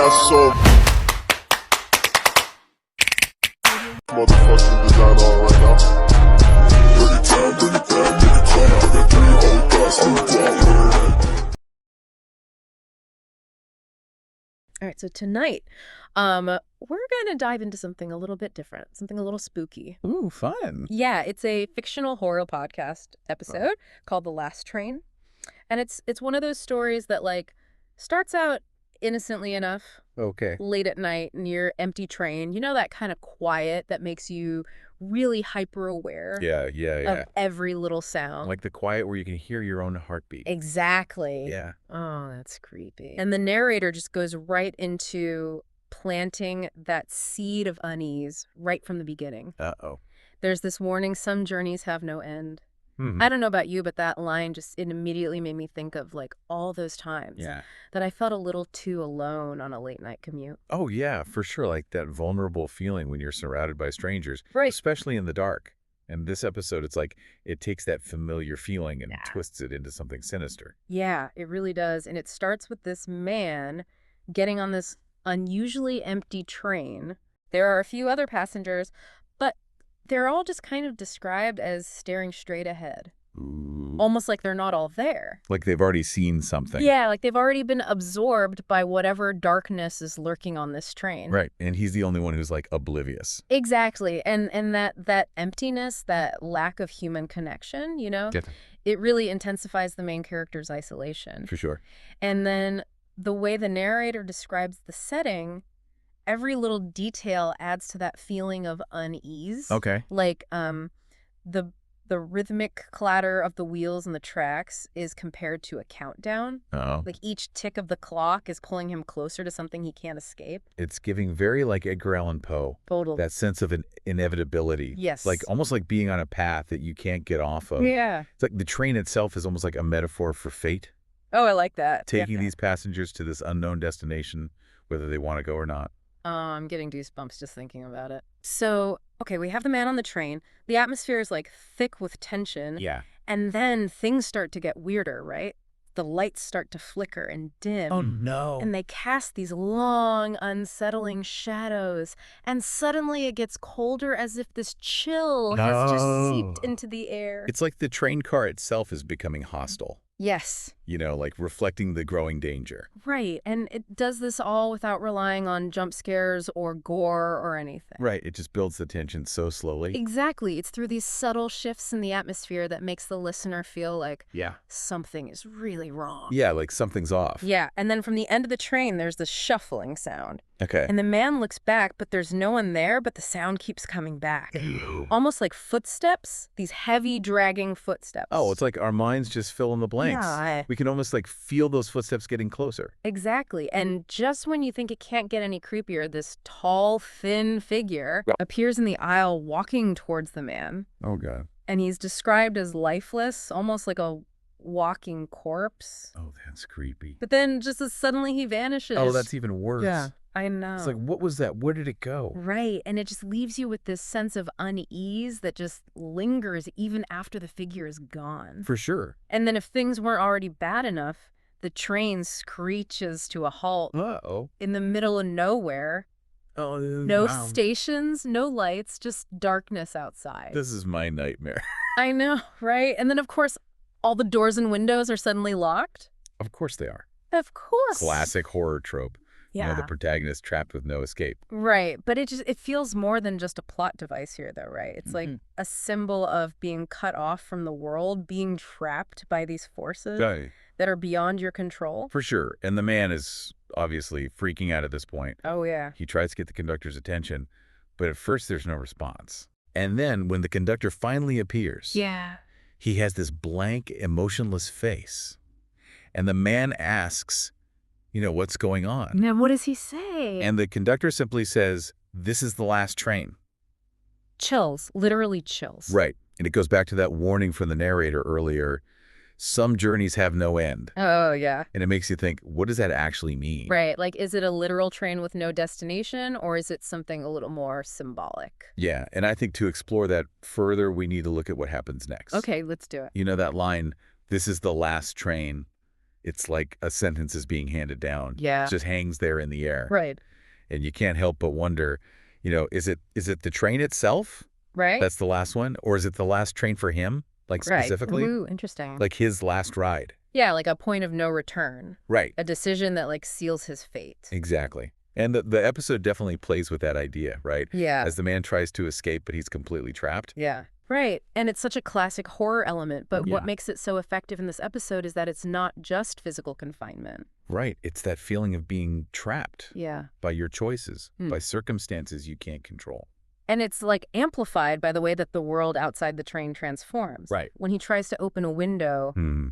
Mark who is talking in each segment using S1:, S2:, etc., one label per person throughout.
S1: got so motherfucking design on right now. Bring it down, make it clap. I got 3 old thoughts on the block.
S2: All right, so tonight, we're going to dive into something a little bit different, something a little spooky.
S3: Ooh, fun.
S2: Yeah, it's a fictional horror podcast episode called The Last Train. And it's one of those stories that, like, starts out innocently enough.
S3: Okay.
S2: Late at night near empty train. You know, that kind of quiet that makes you really hyper aware
S3: Yeah.
S2: of every little sound.
S3: Like the quiet where you can hear your own heartbeat.
S2: Exactly.
S3: Yeah.
S2: Oh, that's creepy. And the narrator just goes right into planting that seed of unease right from the beginning.
S3: Uh-oh.
S2: There's this warning, some journeys have no end.
S3: Hmm.
S2: I don't know about you, but that line it immediately made me think of, like, all those times that I felt a little too alone on a late night commute.
S3: Oh, yeah, for sure. Like that vulnerable feeling when you're surrounded by strangers,
S2: Right.
S3: especially in the dark. And this episode, it's like it takes that familiar feeling and twists it into something sinister.
S2: Yeah, it really does. And it starts with this man getting on this unusually empty train. There are a few other passengers, but they're all just kind of described as staring straight ahead.
S3: Ooh.
S2: Almost like they're not all there.
S3: Like they've already seen something.
S2: Yeah, like they've already been absorbed by whatever darkness is lurking on this train.
S3: Right. And he's the only one who's like oblivious.
S2: Exactly. And that emptiness, that lack of human connection, you know, it really intensifies the main character's isolation.
S3: For sure.
S2: And then the way the narrator describes the setting, every little detail adds to that feeling of unease.
S3: Okay.
S2: Like the rhythmic clatter of the wheels and the tracks is compared to a countdown.
S3: Oh.
S2: Like each tick of the clock is pulling him closer to something he can't escape.
S3: It's giving very like Edgar Allan Poe.
S2: Totally.
S3: That sense of an inevitability.
S2: Yes.
S3: Like almost like being on a path that you can't get off of.
S2: Yeah.
S3: It's like the train itself is almost like a metaphor for fate.
S2: Oh, I like that.
S3: Taking these passengers to this unknown destination, whether they want to go or not.
S2: I'm getting goosebumps just thinking about it. So, okay, we have the man on the train. The atmosphere is like thick with tension.
S3: Yeah.
S2: And then things start to get weirder, right? The lights start to flicker and dim.
S3: Oh, no.
S2: And they cast these long, unsettling shadows. And suddenly it gets colder, as if this chill has just seeped into the air.
S3: It's like the train car itself is becoming hostile.
S2: Yes.
S3: You know, like reflecting the growing danger.
S2: Right. And it does this all without relying on jump scares or gore or anything.
S3: Right. It just builds the tension so slowly.
S2: Exactly. It's through these subtle shifts in the atmosphere that makes the listener feel like something is really wrong.
S3: Yeah, like something's off.
S2: Yeah. And then from the end of the train, there's this shuffling sound.
S3: Okay.
S2: And the man looks back, but there's no one there, but the sound keeps coming back.
S3: Ew.
S2: Almost like footsteps, these heavy, dragging footsteps.
S3: Oh, it's like our minds just fill in the blanks.
S2: Yeah.
S3: We can almost like feel those footsteps getting closer.
S2: Exactly. And just when you think it can't get any creepier, this tall, thin figure appears in the aisle walking towards the man.
S3: Oh, God.
S2: And he's described as lifeless, almost like a walking corpse.
S3: Oh, that's creepy.
S2: But then just as suddenly he vanishes.
S3: Oh, that's even worse.
S2: Yeah, I know.
S3: It's like, what was that? Where did it go?
S2: Right. And it just leaves you with this sense of unease that just lingers even after the figure is gone.
S3: For sure.
S2: And then if things weren't already bad enough, the train screeches to a halt in the middle of nowhere.
S3: Oh,
S2: no stations, no lights, just darkness outside.
S3: This is my nightmare.
S2: I know, right? And then, of course, all the doors and windows are suddenly locked.
S3: Of course they are.
S2: Of course.
S3: Classic horror trope.
S2: Yeah.
S3: You know, the protagonist trapped with no escape.
S2: Right. But it feels more than just a plot device here, though, right? It's like a symbol of being cut off from the world, being trapped by these forces that are beyond your control.
S3: For sure. And the man is obviously freaking out at this point.
S2: Oh, yeah.
S3: He tries to get the conductor's attention, but at first there's no response. And then when the conductor finally appears, he has this blank, emotionless face. And the man asks, you know, what's going on?
S2: Now, what does he say?
S3: And the conductor simply says, this is the last train.
S2: Chills, literally chills.
S3: Right. And it goes back to that warning from the narrator earlier. Some journeys have no end.
S2: Oh, yeah.
S3: And it makes you think, what does that actually mean?
S2: Right. Like, is it a literal train with no destination, or is it something a little more symbolic?
S3: Yeah. And I think to explore that further, we need to look at what happens next.
S2: Okay, let's do it.
S3: You know that line, this is the last train. It's like a sentence is being handed down.
S2: Yeah.
S3: It just hangs there in the air.
S2: Right.
S3: And you can't help but wonder, is it the train itself?
S2: Right?
S3: That's the last one? Or is it the last train for him, like
S2: Right.
S3: specifically?
S2: Ooh, interesting.
S3: Like his last ride.
S2: Yeah, like a point of no return.
S3: Right.
S2: A decision that like seals his fate.
S3: Exactly. And the episode definitely plays with that idea, right?
S2: Yeah.
S3: As the man tries to escape, but he's completely trapped.
S2: Yeah. Right. And it's such a classic horror element, but
S3: Yeah.
S2: what makes it so effective in this episode is that it's not just physical confinement.
S3: Right. It's that feeling of being trapped
S2: Yeah.
S3: by your choices, by circumstances you can't control.
S2: And it's like amplified by the way that the world outside the train transforms.
S3: Right.
S2: When he tries to open a window,
S3: Hmm.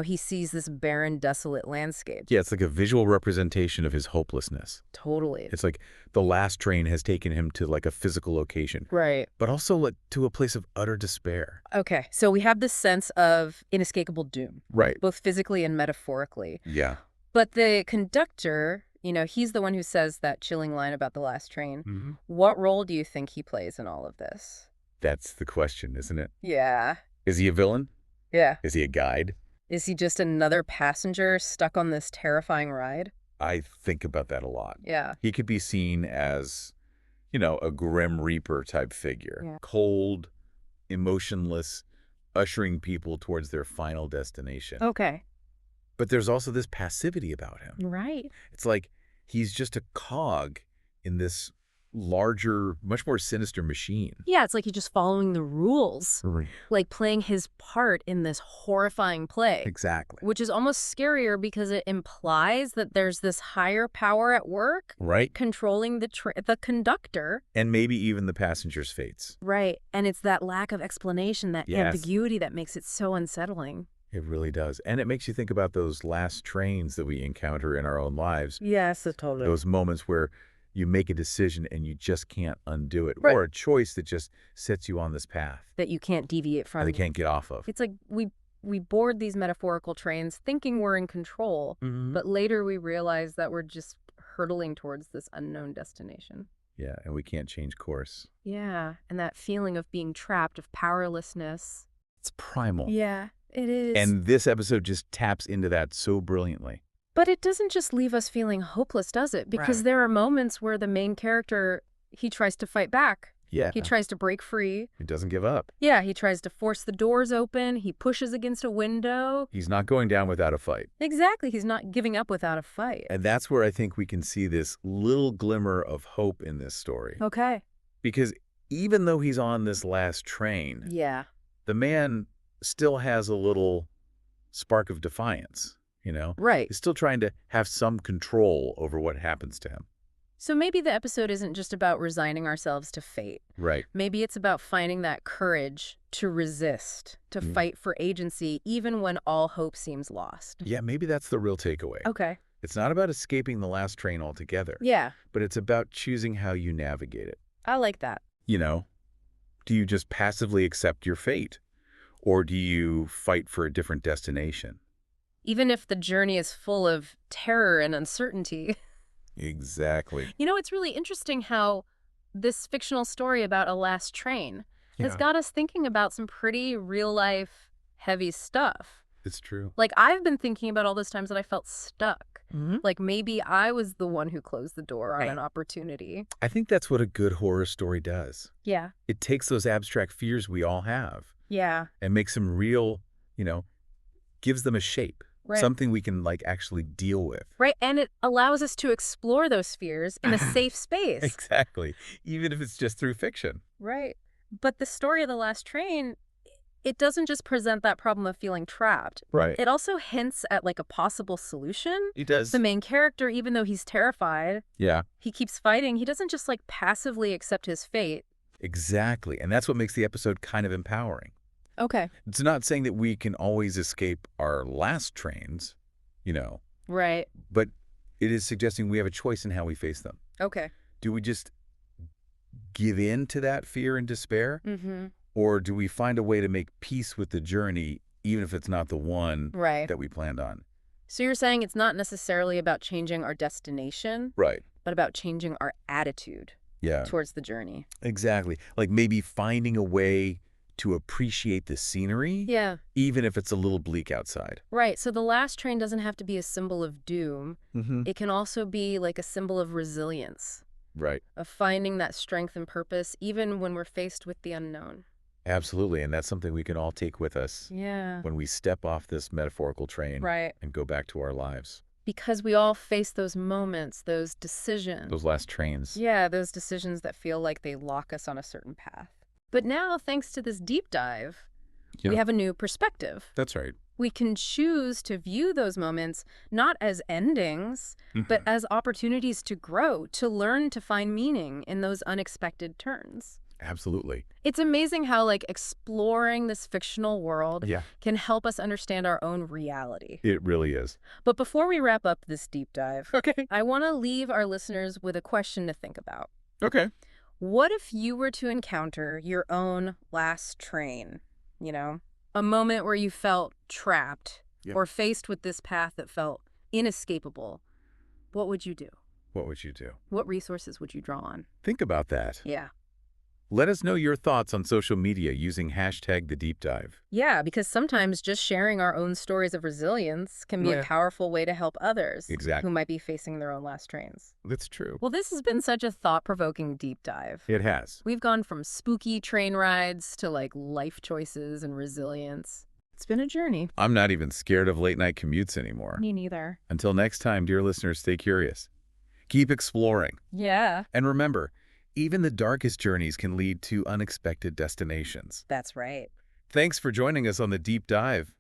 S2: he sees this barren, desolate landscape.
S3: Yeah, it's like a visual representation of his hopelessness.
S2: Totally.
S3: It's like the last train has taken him to like a physical location,
S2: Right.
S3: but also like to a place of utter despair.
S2: Okay. So we have this sense of inescapable doom,
S3: Right.
S2: both physically and metaphorically.
S3: Yeah.
S2: But the conductor, he's the one who says that chilling line about the last train. What role do you think he plays in all of this?
S3: That's the question, isn't it?
S2: Yeah.
S3: Is he a villain?
S2: Yeah.
S3: Is he a guide?
S2: Is he just another passenger stuck on this terrifying ride?
S3: I think about that a lot.
S2: Yeah.
S3: He could be seen as, a grim reaper type figure.
S2: Yeah.
S3: Cold, emotionless, ushering people towards their final destination.
S2: Okay.
S3: But there's also this passivity about him.
S2: Right.
S3: It's like he's just a cog in this larger, much more sinister machine.
S2: Yeah, it's like he's just following the rules, like playing his part in this horrifying play.
S3: Exactly.
S2: Which is almost scarier because it implies that there's this higher power at work
S3: Right.
S2: controlling the conductor.
S3: And maybe even the passengers' fates.
S2: Right. And it's that lack of explanation, that
S3: Yes.
S2: ambiguity that makes it so unsettling.
S3: It really does. And it makes you think about those last trains that we encounter in our own lives.
S2: Yes, totally.
S3: Those moments where you make a decision and you just can't undo it.
S2: Right.
S3: Or a choice that just sets you on this path
S2: That you can't deviate from.
S3: that they can't get off of.
S2: It's like we board these metaphorical trains thinking we're in control, but later we realize that we're just hurtling towards this unknown destination.
S3: Yeah, and we can't change course.
S2: Yeah, and that feeling of being trapped, of powerlessness.
S3: It's primal.
S2: Yeah, it is.
S3: And this episode just taps into that so brilliantly.
S2: But it doesn't just leave us feeling hopeless, does it? Because
S3: Right.
S2: there are moments where the main character, he tries to fight back.
S3: Yeah.
S2: He tries to break free.
S3: He doesn't give up.
S2: Yeah, he tries to force the doors open. He pushes against a window.
S3: He's not going down without a fight.
S2: Exactly. He's not giving up without a fight.
S3: And that's where I think we can see this little glimmer of hope in this story.
S2: Okay.
S3: Because even though he's on this last train,
S2: Yeah.
S3: the man still has a little spark of defiance,
S2: Right.
S3: He's still trying to have some control over what happens to him.
S2: So maybe the episode isn't just about resigning ourselves to fate.
S3: Right.
S2: Maybe it's about finding that courage to resist, to fight for agency, even when all hope seems lost.
S3: Yeah, maybe that's the real takeaway.
S2: Okay.
S3: It's not about escaping the last train altogether,
S2: Yeah,
S3: but it's about choosing how you navigate it.
S2: I like that.
S3: Do you just passively accept your fate? Or do you fight for a different destination?
S2: Even if the journey is full of terror and uncertainty.
S3: Exactly.
S2: It's really interesting how this fictional story about a last train has got us thinking about some pretty real-life, heavy stuff.
S3: It's true.
S2: Like, I've been thinking about all those times that I felt stuck. Like, maybe I was the one who closed the door on an opportunity.
S3: I think that's what a good horror story does.
S2: Yeah.
S3: It takes those abstract fears we all have
S2: Yeah.
S3: and makes them real, gives them a shape.
S2: Right.
S3: Something we can actually deal with.
S2: Right. And it allows us to explore those fears in a safe space.
S3: Exactly. Even if it's just through fiction.
S2: Right. But the story of the last train, it doesn't just present that problem of feeling trapped.
S3: Right.
S2: It also hints at a possible solution.
S3: He does.
S2: The main character, even though he's terrified,
S3: Yeah.
S2: he keeps fighting. He doesn't just passively accept his fate.
S3: Exactly. And that's what makes the episode kind of empowering.
S2: Okay.
S3: It's not saying that we can always escape our last trains,
S2: Right.
S3: but it is suggesting we have a choice in how we face them.
S2: Okay.
S3: Do we just give in to that fear and despair?
S2: Mm-hmm.
S3: Or do we find a way to make peace with the journey, even if it's not the one
S2: Right.
S3: that we planned on?
S2: So you're saying it's not necessarily about changing our destination,
S3: Right.
S2: but about changing our attitude
S3: Yeah,
S2: towards the journey.
S3: exactly. Like maybe finding a way to appreciate the scenery,
S2: Yeah.
S3: even if it's a little bleak outside.
S2: Right. So the last train doesn't have to be a symbol of doom. It can also be like a symbol of resilience,
S3: Right.
S2: of finding that strength and purpose, even when we're faced with the unknown.
S3: Absolutely, and that's something we can all take with us
S2: Yeah.
S3: when we step off this metaphorical train
S2: Right.
S3: and go back to our lives.
S2: Because we all face those moments, those decisions.
S3: Those last trains.
S2: Yeah, those decisions that feel like they lock us on a certain path. But now, thanks to this deep dive, we have a new perspective.
S3: That's right.
S2: We can choose to view those moments not as endings, but as opportunities to grow, to learn to find meaning in those unexpected turns.
S3: Absolutely.
S2: It's amazing how, like, exploring this fictional world can help us understand our own reality.
S3: It really is.
S2: But before we wrap up this deep dive,
S3: Okay.
S2: I want to leave our listeners with a question to think about.
S3: Okay.
S2: What if you were to encounter your own last train? You know, a moment where you felt trapped or faced with this path that felt inescapable. What would you do?
S3: What would you do?
S2: What resources would you draw on?
S3: Think about that.
S2: Yeah.
S3: Let us know your thoughts on social media using #TheDeepDive.
S2: Yeah, because sometimes just sharing our own stories of resilience can be a powerful way to help others
S3: Exactly.
S2: who might be facing their own last trains.
S3: That's true.
S2: Well, this has been such a thought-provoking deep dive.
S3: It has.
S2: We've gone from spooky train rides to, like, life choices and resilience. It's been a journey.
S3: I'm not even scared of late-night commutes anymore.
S2: Me neither.
S3: Until next time, dear listeners, stay curious. Keep exploring.
S2: Yeah.
S3: And remember, even the darkest journeys can lead to unexpected destinations.
S2: That's right.
S3: Thanks for joining us on The Deep Dive.